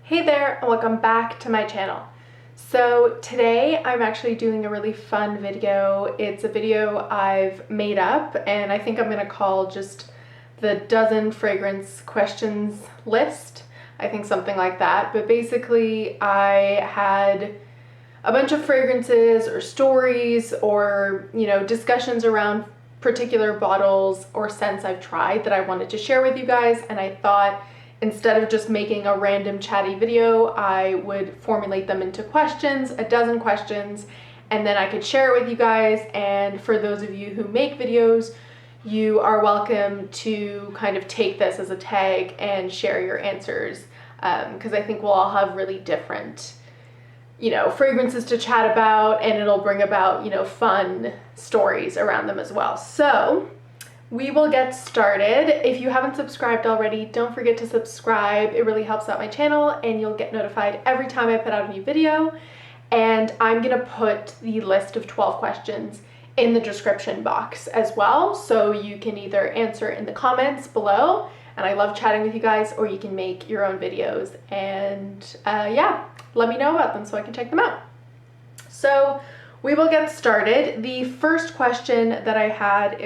Hey there, and welcome back to my channel. So today I'm actually doing a really fun video. It's a video I've made up, and I think I'm gonna call just the dozen fragrance questions list. I think something like that. But basically I had a bunch of fragrances or stories or, discussions around particular bottles or scents I've tried that I wanted to share with you guys, and I thought instead of just making a random chatty video, I would formulate them into questions, a dozen questions, and then I could share it with you guys. And for those of you who make videos, you are welcome to kind of take this as a tag and share your answers, because I think we'll all have really different fragrances to chat about, and it'll bring about, fun stories around them as well. So we will get started. If you haven't subscribed already, don't forget to subscribe. It really helps out my channel and you'll get notified every time I put out a new video. And I'm gonna put the list of 12 questions in the description box as well, so you can either answer in the comments below, and I love chatting with you guys, or you can make your own videos and let me know about them so I can check them out. So we will get started. The first question that I had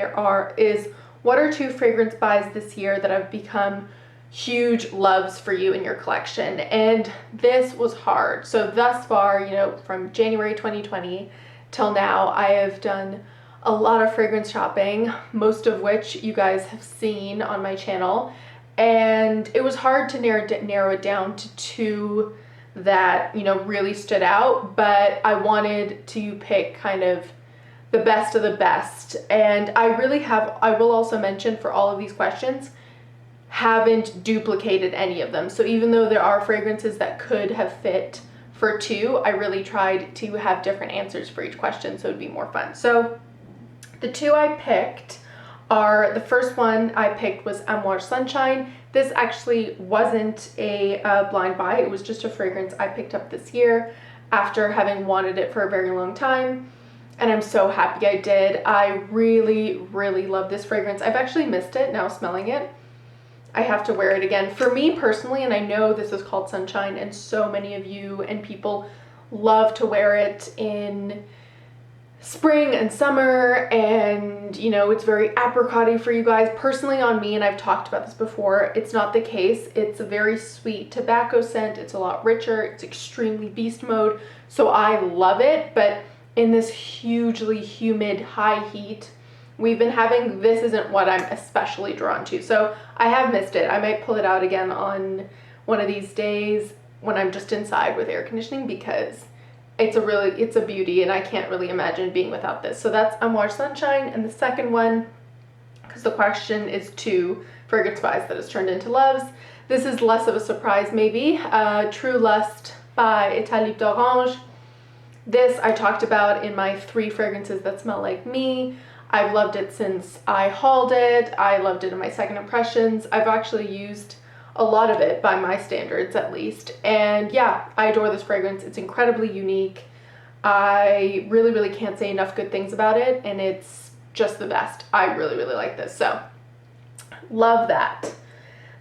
is what are two fragrance buys this year that have become huge loves for you in your collection? And this was hard. So thus far, from January 2020 till now, I have done a lot of fragrance shopping, most of which you guys have seen on my channel. And it was hard to narrow it down to two that really stood out, but I wanted to pick kind of the best of the best. And I will also mention, for all of these questions, haven't duplicated any of them. So even though there are fragrances that could have fit for two, I really tried to have different answers for each question so it'd be more fun. So the two I picked are, the first one I picked was Amouage Sunshine. This actually wasn't a blind buy. It was just a fragrance I picked up this year after having wanted it for a very long time. And I'm so happy I did. I really, really love this fragrance. I've actually missed it now smelling it. I have to wear it again. For me personally, and I know this is called Sunshine, and so many of you and people love to wear it in spring and summer, and it's very apricot-y for you guys. Personally, on me, and I've talked about this before, it's not the case. It's a very sweet tobacco scent. It's a lot richer. It's extremely beast mode, so I love it. But in this hugely humid, high heat we've been having, this isn't what I'm especially drawn to. So I have missed it. I might pull it out again on one of these days when I'm just inside with air conditioning, because it's a beauty, and I can't really imagine being without this. So that's Amouage Sunshine. And the second one, because the question is two fragrance buys that has turned into loves, this is less of a surprise maybe. True Lust by État Libre d'Orange. This I talked about in my 3 fragrances that smell like me. I've loved it since I hauled it. I loved it in my second impressions. I've actually used a lot of it by my standards, at least. And yeah, I adore this fragrance. It's incredibly unique. I really, really can't say enough good things about it, and it's just the best. I really, really like this. So love that.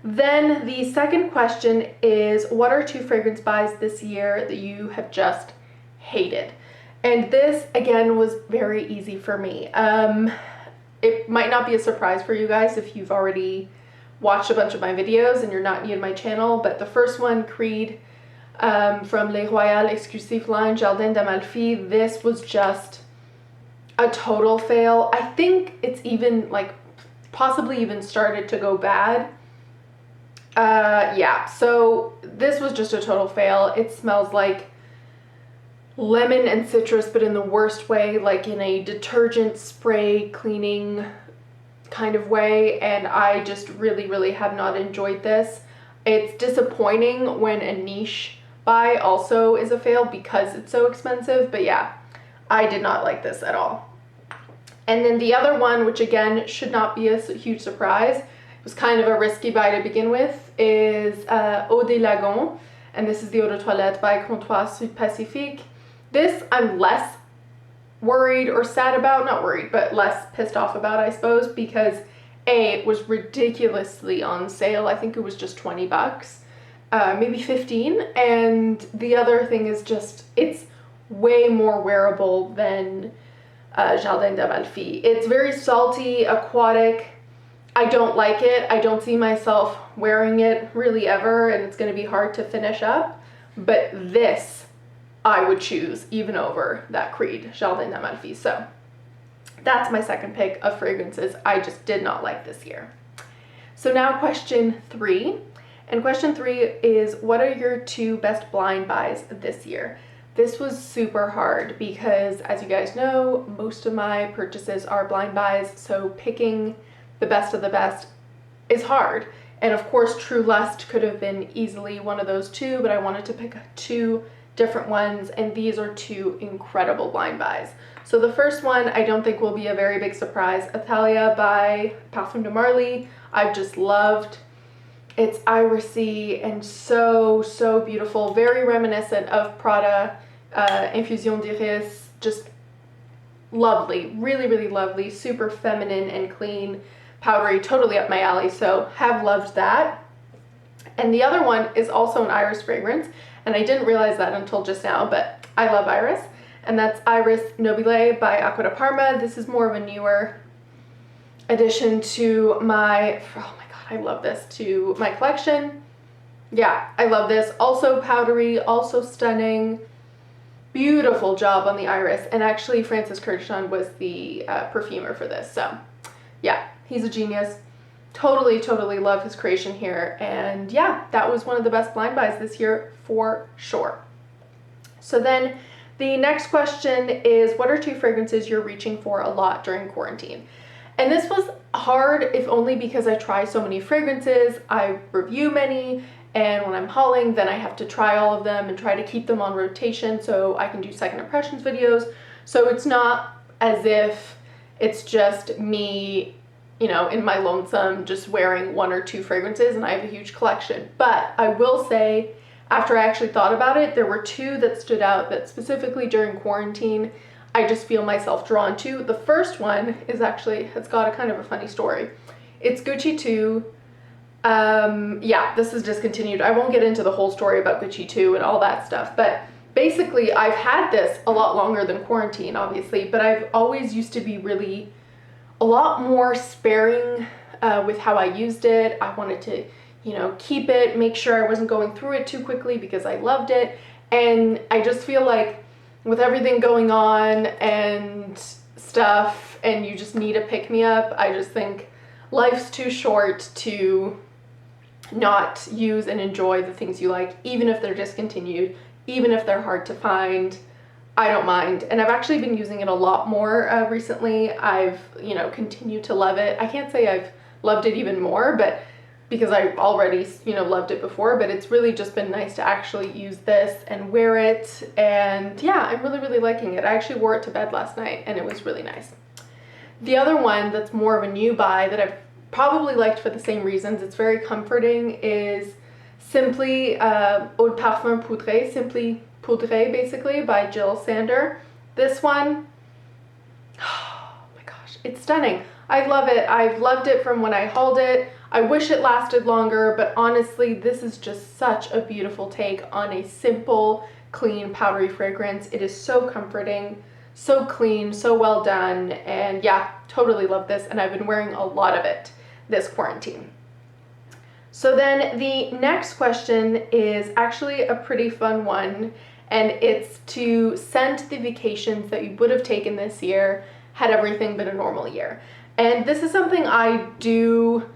Then the second question is, what are two fragrance buys this year that you have just hated? And this again was very easy for me. It might not be a surprise for you guys if you've already watched a bunch of my videos and you're not new to my channel, but the first one, Creed, from Les Royales Exclusifs line, Jardin d'Amalfi, this was just a total fail. I think it's even possibly even started to go bad. Yeah, so this was just a total fail. It smells like lemon and citrus, but in the worst way, like in a detergent spray cleaning kind of way, and I just really, really have not enjoyed this. It's disappointing when a niche buy also is a fail because it's so expensive, but yeah, I did not like this at all. And then the other one, which again should not be a huge surprise, it was kind of a risky buy to begin with, is Eau des Lagons, and this is the Eau de Toilette by Comptoir Sud Pacifique. This I'm less worried or sad about, not worried, but less pissed off about, I suppose, because A, it was ridiculously on sale. I think it was just 20 bucks. maybe 15. And the other thing is just, it's way more wearable than Jardin d'Amalfi. It's very salty, aquatic. I don't like it. I don't see myself wearing it really ever, and it's going to be hard to finish up. But this I would choose even over that Creed Jardin d'Amalfi. So that's my second pick of fragrances I just did not like this year. So now question 3. And question 3 is, what are your 2 best blind buys this year? This was super hard because, as you guys know, most of my purchases are blind buys, so picking the best of the best is hard. And of course, True Lust could have been easily one of those 2, but I wanted to pick 2 different ones, and these are 2 incredible blind buys. So the first one I don't think will be a very big surprise. Athalia by Parfum de Marly. I've just loved. It's irisy and so, so beautiful. Very reminiscent of Prada Infusion d'Iris. Just lovely. Really, really lovely. Super feminine and clean. Powdery. Totally up my alley. So have loved that. And the other one is also an iris fragrance. And I didn't realize that until just now, but I love iris. And that's Iris Nobile by Acqua di Parma. This is more of a newer addition to my, oh my god, I love this, to my collection. Yeah, I love this. Also powdery, also stunning. Beautiful job on the iris. And actually Francis Kurkdjian was the perfumer for this. So yeah, he's a genius. Totally, totally love his creation here. And yeah, that was one of the best blind buys this year for sure. So then the next question is, what are 2 fragrances you're reaching for a lot during quarantine? And this was hard, if only because I try so many fragrances, I review many, and when I'm hauling, then I have to try all of them and try to keep them on rotation so I can do second impressions videos. So it's not as if it's just me, you know, in my lonesome just wearing 1 or 2 fragrances, and I have a huge collection. But I will say, after I actually thought about it, there were 2 that stood out that specifically during quarantine I just feel myself drawn to. The first one is actually, it's got a kind of a funny story. It's Gucci 2. Yeah, this is discontinued. I won't get into the whole story about Gucci 2 and all that stuff, but basically I've had this a lot longer than quarantine, obviously, but I've always used to be really a lot more sparing with how I used it. I wanted to, you know, keep it, make sure I wasn't going through it too quickly because I loved it. And I just feel like with everything going on and stuff, and you just need a pick-me-up, I just think life's too short to not use and enjoy the things you like, even if they're discontinued, even if they're hard to find. I don't mind. And I've actually been using it a lot more recently. I've, you know, continued to love it. I can't say I've loved it even more, but because I already, you know, loved it before, but it's really just been nice to actually use this and wear it. And yeah, I'm really, really liking it. I actually wore it to bed last night and it was really nice. The other one that's more of a new buy that I've probably liked for the same reasons, it's very comforting, is Simply Eau de Parfum Poudrée, Simply Poudrée basically, by Jill Sander. This one, oh my gosh, it's stunning. I love it. I've loved it from when I hauled it. I wish it lasted longer, but honestly, this is just such a beautiful take on a simple, clean, powdery fragrance. It is so comforting, so clean, so well done, and yeah, totally love this, and I've been wearing a lot of it this quarantine. So then the next question is actually a pretty fun one, and it's to scent the vacations that you would have taken this year had everything been a normal year. And this is something I do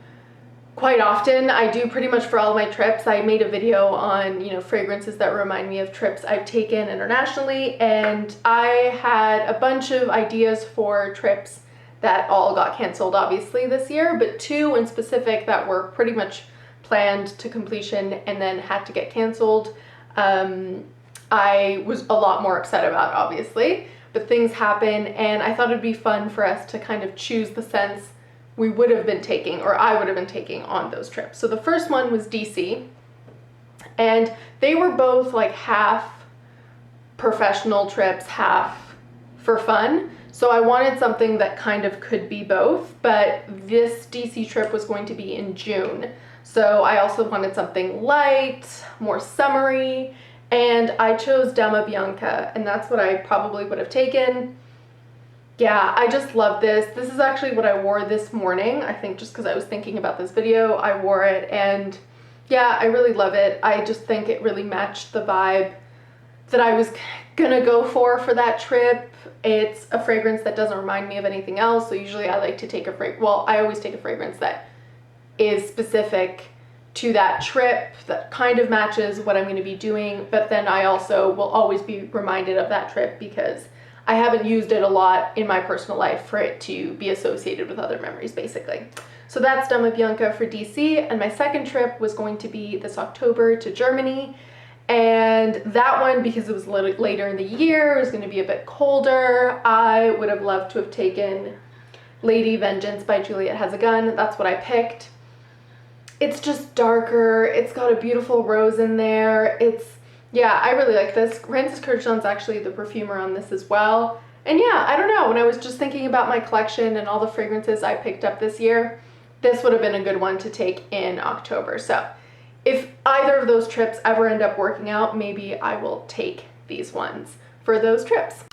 quite often. I do pretty much for all of my trips. I made a video on, you know, fragrances that remind me of trips I've taken internationally, and I had a bunch of ideas for trips that all got canceled obviously this year, but 2 in specific that were pretty much planned to completion and then had to get canceled. I was a lot more upset about, obviously, but things happen, and I thought it'd be fun for us to kind of choose the scents we would have been taking, or I would have been taking on those trips. So the first one was DC, and they were both like half professional trips, half for fun. So I wanted something that kind of could be both, but this DC trip was going to be in June. So I also wanted something light, more summery, and I chose Dama Bianca, and that's what I probably would have taken. Yeah, I just love this. This is actually what I wore this morning. I think just because I was thinking about this video, I wore it, and yeah, I really love it. I just think it really matched the vibe that I was gonna go for that trip. It's a fragrance that doesn't remind me of anything else, so usually I like to take I always take a fragrance that is specific to that trip, that kind of matches what I'm going to be doing, but then I also will always be reminded of that trip because I haven't used it a lot in my personal life for it to be associated with other memories, basically. So that's Dama Bianca for DC, and my second trip was going to be this October to Germany, and that one, because it was later in the year, it was going to be a bit colder. I would have loved to have taken Lady Vengeance by Juliet Has a Gun. That's what I picked. It's just darker. It's got a beautiful rose in there. Yeah, I really like this. Francis Kurkdjian's actually the perfumer on this as well. And yeah, I don't know, when I was just thinking about my collection and all the fragrances I picked up this year, this would have been a good one to take in October. So if either of those trips ever end up working out, maybe I will take these ones for those trips.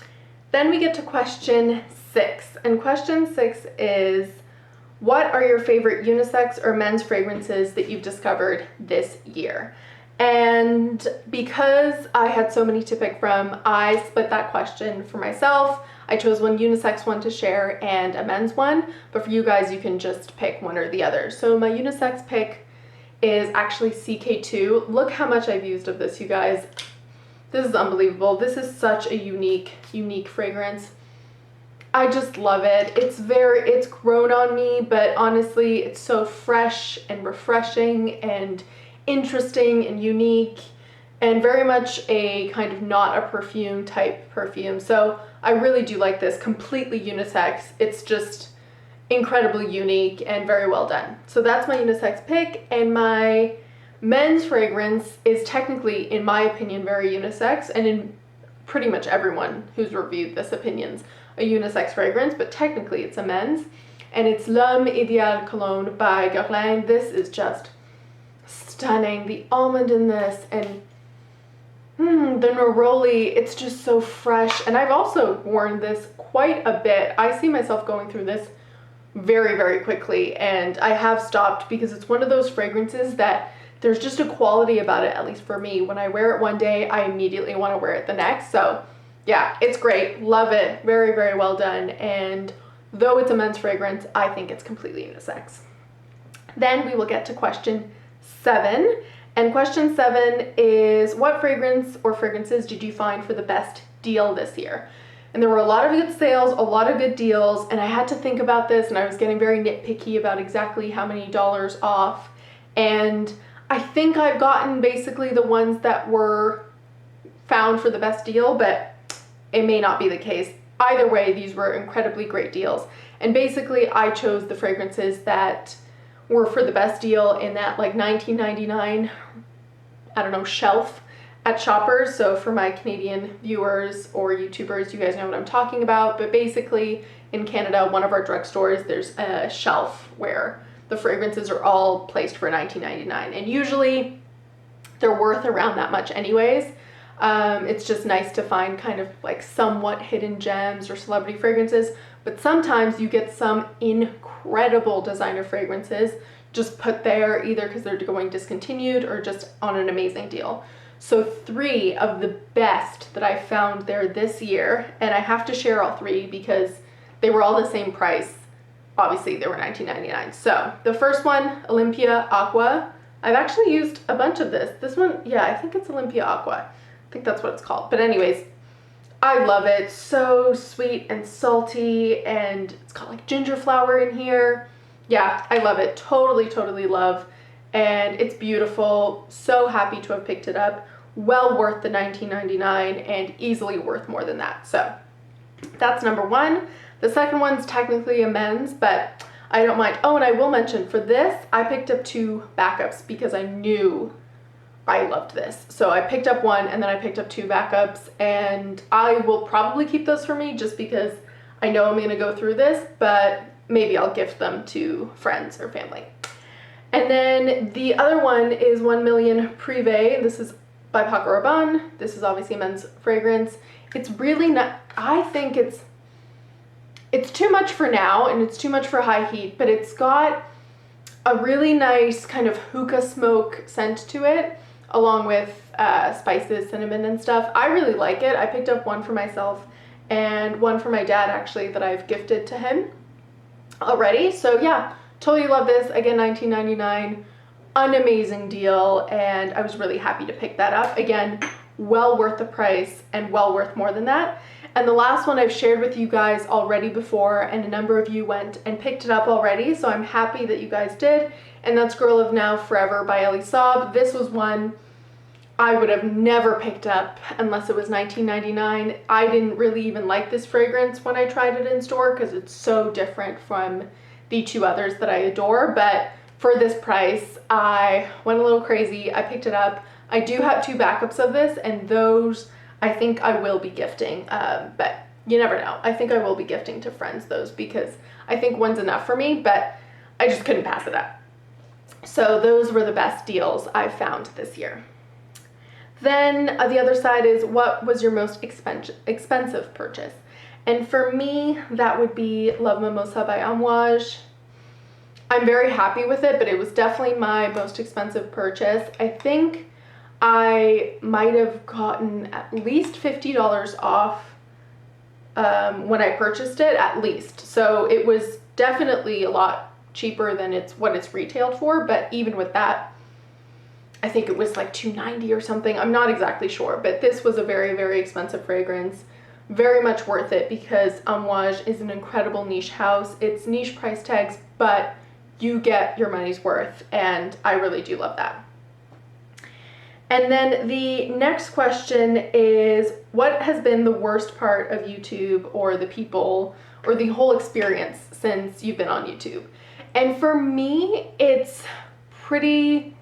Then we get to question 6. And question 6 is, what are your favorite unisex or men's fragrances that you've discovered this year? And because I had so many to pick from, I split that question for myself. I chose one unisex one to share and a men's one, but for you guys, you can just pick one or the other. So my unisex pick is actually CK2. Look how much I've used of this, you guys. This is unbelievable. This is such a unique fragrance. I just love it. It's grown on me, but honestly, it's so fresh and refreshing and interesting and unique and very much a kind of not a perfume type perfume. So I really do like this. Completely unisex. It's just incredibly unique and very well done. So that's my unisex pick, and my men's fragrance is technically, in my opinion, very unisex, and in pretty much everyone who's reviewed this opinion's a unisex fragrance, but technically it's a men's, and it's L'Homme Idéal Cologne by Guerlain. This is just stunning. The almond in this, and the neroli, it's just so fresh, and I've also worn this quite a bit. I see myself going through this very, very quickly, and I have stopped because it's one of those fragrances that there's just a quality about it, at least for me. When I wear it one day, I immediately want to wear it the next. So yeah, it's great. Love it. Very, very well done. And though it's a men's fragrance, I think it's completely unisex. Then we will get to question 7. And question 7 is, what fragrance or fragrances did you find for the best deal this year? And there were a lot of good sales, a lot of good deals, and I had to think about this, and I was getting very nitpicky about exactly how many dollars off. And I think I've gotten basically the ones that were found for the best deal, but it may not be the case. Either way, these were incredibly great deals. And basically, I chose the fragrances that were for the best deal in that like $19.99, I don't know, shelf at Shoppers. So for my Canadian viewers or YouTubers, you guys know what I'm talking about. But basically, in Canada, one of our drugstores, there's a shelf where the fragrances are all placed for $19.99. And usually, they're worth around that much anyways. It's just nice to find kind of like somewhat hidden gems or celebrity fragrances, but sometimes you get some incredible designer fragrances just put there either because they're going discontinued or just on an amazing deal. So 3 of the best that I found there this year, and I have to share all 3 because they were all the same price. Obviously they were $19.99. So the first one, Olympia Aqua. I've actually used a bunch of this. This one, yeah, I think it's Olympia Aqua. I think that's what it's called. But anyways, I love it. So sweet and salty, and it's got like ginger flower in here. Yeah, I love it. Totally, totally love. And it's beautiful. So happy to have picked it up. Well worth the $19.99 and easily worth more than that. So that's number 1. The second one's technically a men's, but I don't mind. Oh, and I will mention for this, I picked up 2 backups because I knew I loved this. So I picked up 1 and then I picked up 2 backups, and I will probably keep those for me just because I know I'm going to go through this, but maybe I'll gift them to friends or family. And then the other one is 1 Million Privé. This is by Paco Rabanne. This is obviously a men's fragrance. It's really not, I think it's too much for now and it's too much for high heat, but it's got a really nice kind of hookah smoke scent to it, along with spices, cinnamon and stuff. I really like it. I picked up one for myself and one for my dad actually that I've gifted to him already. So yeah, totally love this. Again, $19.99, an amazing deal, and I was really happy to pick that up. Again, well worth the price and well worth more than that. And the last one I've shared with you guys already before, and a number of you went and picked it up already, so I'm happy that you guys did, and that's Girl of Now Forever by Elie Saab. This was one I would have never picked up unless it was $19.99. I didn't really even like this fragrance when I tried it in store because it's so different from the two others that I adore, but for this price, I went a little crazy. I picked it up. I do have 2 backups of this, and those I think I will be gifting, but you never know. I think I will be gifting to friends those because I think one's enough for me, but I just couldn't pass it up. So those were the best deals I've found this year. Then the other side is, what was your most expensive purchase? And for me, that would be Love Mimosa by Amouage. I'm very happy with it, but it was definitely my most expensive purchase. I think I might have gotten at least $50 off when I purchased it, at least. So it was definitely a lot cheaper than what it's retailed for, but even with that, I think it was like $2.90 or something. I'm not exactly sure, but this was a very, very expensive fragrance. Very much worth it because Amouage is an incredible niche house. It's niche price tags, but you get your money's worth, and I really do love that. And then the next question is, what has been the worst part of YouTube or the people or the whole experience since you've been on YouTube? And for me, it's pretty,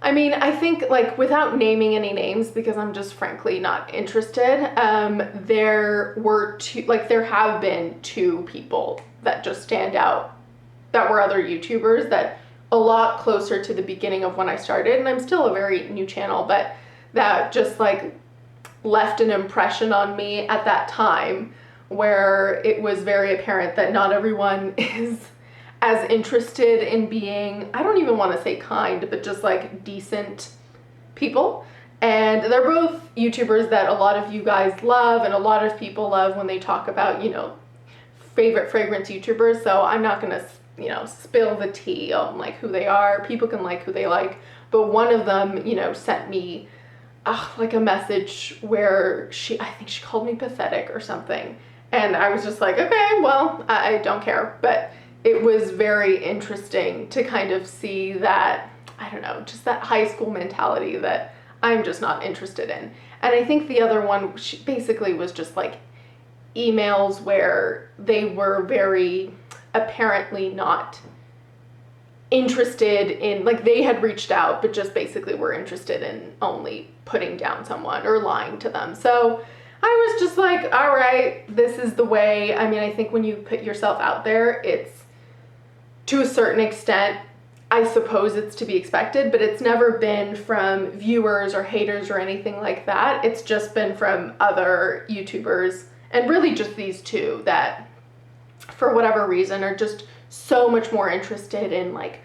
I mean, I think, like, without naming any names because I'm just frankly not interested, there have been 2 people that just stand out that were other YouTubers that a lot closer to the beginning of when I started, and I'm still a very new channel, but that just like left an impression on me at that time where it was very apparent that not everyone is as interested in being, I don't even want to say kind, but just like decent people. And they're both YouTubers that a lot of you guys love and a lot of people love when they talk about, you know, favorite fragrance YouTubers. So I'm not gonna, you know, spill the tea on like who they are. People can like who they like, but one of them, you know, sent me like a message where I think she called me pathetic or something, and I was just like, okay, well, I don't care. But it was very interesting to kind of see that, I don't know, just that high school mentality that I'm just not interested in. And I think the other one, she basically was just like emails where they were very apparently not interested in, like, they had reached out but just basically were interested in only putting down someone or lying to them. So I was just like, all right, this is the way. I mean, I think when you put yourself out there, it's to a certain extent, I suppose it's to be expected, but it's never been from viewers or haters or anything like that. It's just been from other YouTubers, and really just these 2 that for whatever reason are just so much more interested in like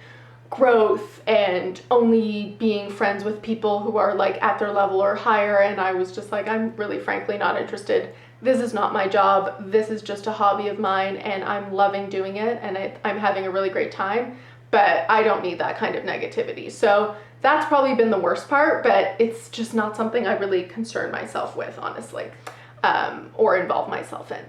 growth and only being friends with people who are like at their level or higher. And I was just like, I'm really frankly not interested. This is not my job. This is just a hobby of mine, and I'm loving doing it, and I'm having a really great time, but I don't need that kind of negativity. So that's probably been the worst part, but it's just not something I really concern myself with, honestly, or involve myself in.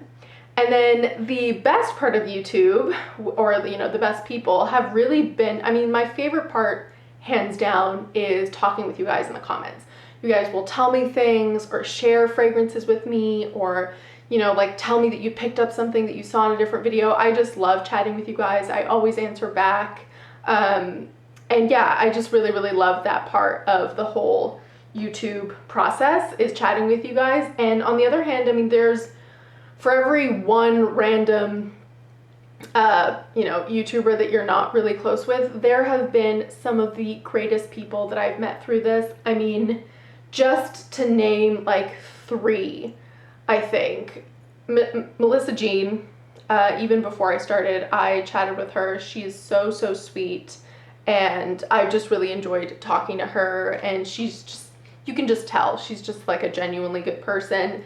And then the best part of YouTube, or, you know, the best people have really been, I mean, my favorite part, hands down, is talking with you guys in the comments. You guys will tell me things or share fragrances with me, or, you know, like tell me that you picked up something that you saw in a different video. I just love chatting with you guys. I always answer back. And yeah, I just really, really love that part of the whole YouTube process, is chatting with you guys. And on the other hand, I mean, for every one random YouTuber that you're not really close with. There have been some of the greatest people that I've met through this. I mean, just to name like 3, I think. Melissa Jean, even before I started, I chatted with her. She's so, so sweet, and I just really enjoyed talking to her, and she's just, you can just tell, she's just like a genuinely good person.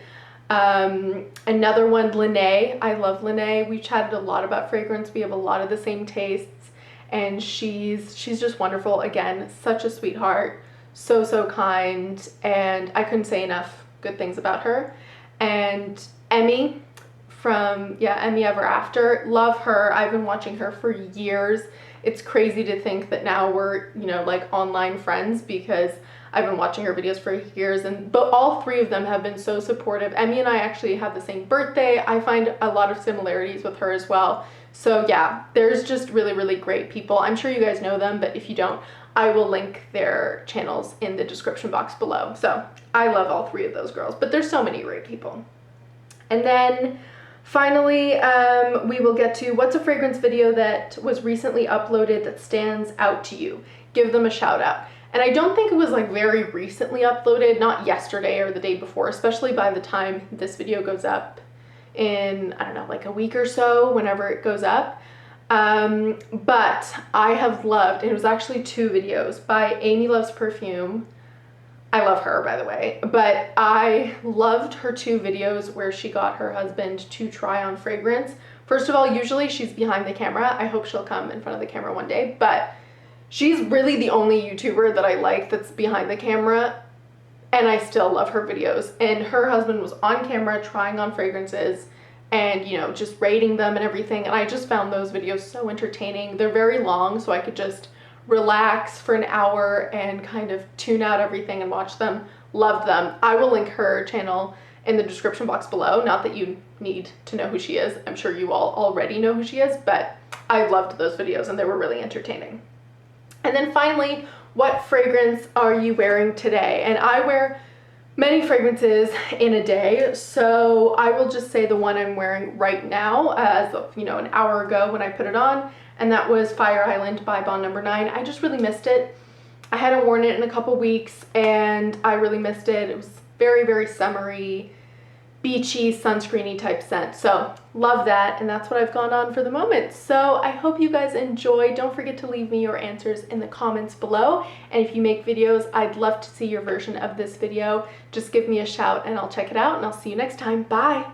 Another one, Lene. I love Lene. We've chatted a lot about fragrance. We have a lot of the same tastes, and she's just wonderful. Again, such a sweetheart, so, so kind, and I couldn't say enough good things about her. And Emmy from, Emmy Ever After. Love her. I've been watching her for years. It's crazy to think that now we're, like online friends, because I've been watching her videos for years, but all 3 of them have been so supportive. Emmy and I actually have the same birthday. I find a lot of similarities with her as well. So yeah, there's just really, really great people. I'm sure you guys know them, but if you don't, I will link their channels in the description box below. So I love all 3 of those girls, but there's so many great people. And then finally, we will get to what's a fragrance video that was recently uploaded that stands out to you. Give them a shout out. And I don't think it was like very recently uploaded, not yesterday or the day before, especially by the time this video goes up in, I don't know, like a week or so, whenever it goes up. But I have loved, and it was actually 2 videos by Amy Loves Perfume. I love her, by the way, but I loved her 2 videos where she got her husband to try on fragrance. First of all, usually she's behind the camera. I hope she'll come in front of the camera one day, but she's really the only YouTuber that I like that's behind the camera, and I still love her videos. And her husband was on camera trying on fragrances and, just rating them and everything, and I just found those videos so entertaining. They're very long, so I could just relax for an hour and kind of tune out everything and watch them. Loved them. I will link her channel in the description box below. Not that you need to know who she is. I'm sure you all already know who she is, but I loved those videos and they were really entertaining. And then finally, what fragrance are you wearing today? And I wear many fragrances in a day, so I will just say the one I'm wearing right now, as of, an hour ago when I put it on, and that was Fire Island by Bond No. 9. I just really missed it. I hadn't worn it in a couple weeks, and I really missed it. It was very, very summery, beachy, sunscreeny type scent. So love that, and that's what I've gone on for the moment. So I hope you guys enjoy. Don't forget to leave me your answers in the comments below, and if you make videos, I'd love to see your version of this video. Just give me a shout and I'll check it out, and I'll see you next time. Bye.